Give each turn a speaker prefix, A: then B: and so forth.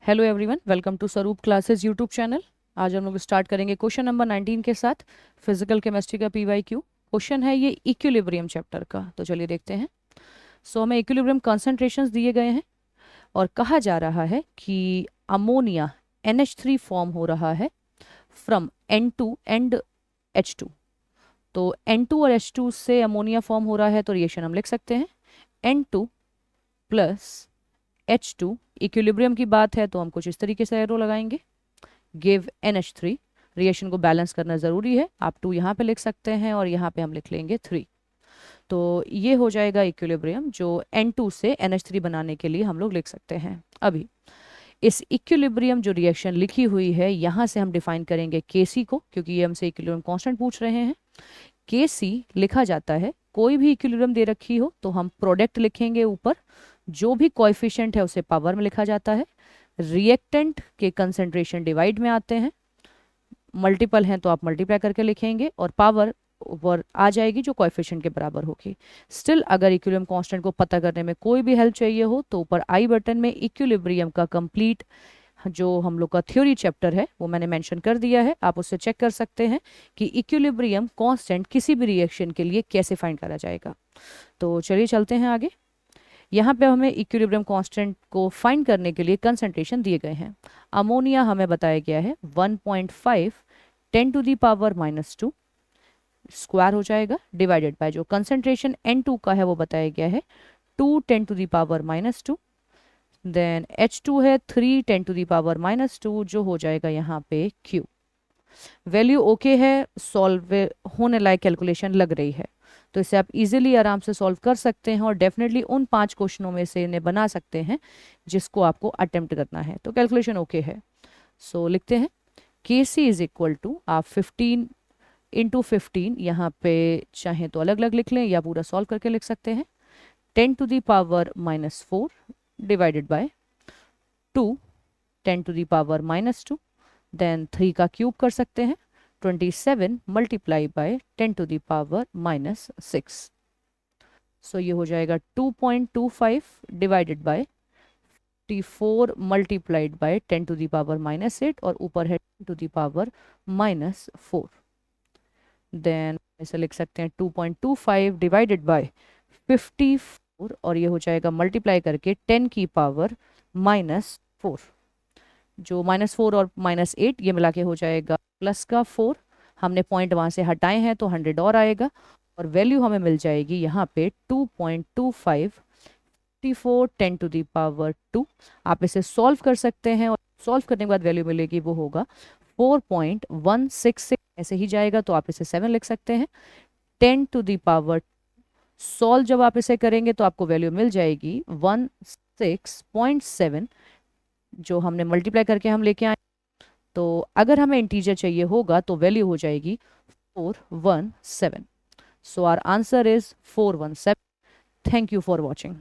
A: Hello everyone, welcome to स्वरूप classes YouTube channel. आज हम लोग स्टार्ट करेंगे क्वेश्चन नंबर 19 के साथ, फिजिकल केमिस्ट्री का पीवाईक्यू क्वेश्चन है ये इक्विलिब्रियम चैप्टर का। तो चलिए देखते हैं। हमें इक्विलिब्रियम कॉन्सेंट्रेशंस दिए गए हैं और कहा जा रहा है कि अमोनिया NH3 फॉर्म हो रहा है फ्रॉम N2 एंड H2। तो N2 और H2 से अमोनिया फॉर्म हो रहा है, तो रिएक्शन हम लिख सकते हैं N2 प्लस H2। इक्विलिब्रियम की बात है तो हम कुछ इस तरीके से एरो लगाएंगे, गिव NH3। रिएक्शन को बैलेंस करना ज़रूरी है। आप 2 यहाँ पे लिख सकते हैं और यहाँ पे हम लिख लेंगे 3। तो ये हो जाएगा इक्विलिब्रियम, जो N2 से NH3 बनाने के लिए हम लोग लिख सकते हैं। अभी इस इक्विलिब्रियम जो रिएक्शन लिखी हुई है, यहाँ से हम डिफाइन करेंगे Kc को, क्योंकि ये हमसे इक्विलिब्रियम कांस्टेंट पूछ रहे हैं। Kc लिखा जाता है, कोई भी इक्विलिब्रियम दे रखी हो तो हम प्रोडक्ट लिखेंगे ऊपर, जो भी कोएफिशिएंट है उसे पावर में लिखा जाता है। रिएक्टेंट के कंसेंट्रेशन डिवाइड में आते हैं, मल्टीपल हैं तो आप मल्टीप्लाई करके लिखेंगे और पावर ऊपर आ जाएगी जो कोएफिशिएंट के बराबर होगी। स्टिल अगर इक्विलिब्रियम कांस्टेंट को पता करने में कोई भी हेल्प चाहिए हो तो ऊपर आई बटन में इक्विलिब्रियम का कंप्लीट जो हम लोग का थ्योरी चैप्टर है वो मैंने मेंशन कर दिया है। आप उससे चेक कर सकते हैं कि इक्विलिब्रियम कांस्टेंट किसी भी रिएक्शन के लिए कैसे फाइंड करा जाएगा। तो चलिए चलते हैं आगे। यहाँ पे हमें इक्विलिब्रियम कांस्टेंट को फाइंड करने के लिए कंसंट्रेशन दिए गए हैं। अमोनिया हमें बताया गया है 1.5 10⁻⁻² स्क्वायर हो जाएगा, डिवाइडेड बाय जो कंसंट्रेशन N2 का है वो बताया गया है 2 10⁻²। देन H2 है 3 10⁻², जो हो जाएगा यहाँ पे Q। वैल्यू ओके है, सॉल्व होने लायक कैलकुलेशन लग रही है, तो इसे आप इजीली आराम से सॉल्व कर सकते हैं और डेफिनेटली उन 5 क्वेश्चनों में से इन्हें बना सकते हैं जिसको आपको अटेम्प्ट करना है। तो कैलकुलेशन ओके है। लिखते हैं Kc इज इक्वल टू, आप 15 इंटू 15 यहाँ पे चाहें तो अलग अलग लिख लें या पूरा सॉल्व करके लिख सकते हैं। 10⁻⁻4 डिवाइडेड बाय 2 10⁻⁻²। देन 3 का क्यूब कर सकते हैं, 27 मल्टीप्लाई बाय 10⁻⁻6। ये हो जाएगा 2.25 डिवाइडेड बाय 54 मल्टीप्लाइड बाय 10⁻⁻8 और ऊपर है 10⁻⁻4। देन ऐसे लिख सकते हैं 2.25 डिवाइडेड बाय 54 और ये हो जाएगा मल्टीप्लाई करके 10⁻⁻4। जो -4 और -8 ये मिला के हो जाएगा प्लस का 4। हमने पॉइंट वहाँ से हटाए हैं तो 100 और आएगा और वैल्यू हमें मिल जाएगी यहाँ पे 2.25 54 10⁻²। आप इसे सॉल्व कर सकते हैं और सॉल्व करने के बाद वैल्यू मिलेगी वो होगा 4.166। ऐसे ही जाएगा तो आप इसे 7 लिख सकते हैं। 10⁻²। सॉल्व जब आप इसे करेंगे तो आपको वैल्यू मिल जाएगी 16.7, जो हमने मल्टीप्लाई करके हम लेके आए। तो अगर हमें इंटीजर चाहिए होगा तो वैल्यू हो जाएगी 417। Our answer is 417। Thank you for watching.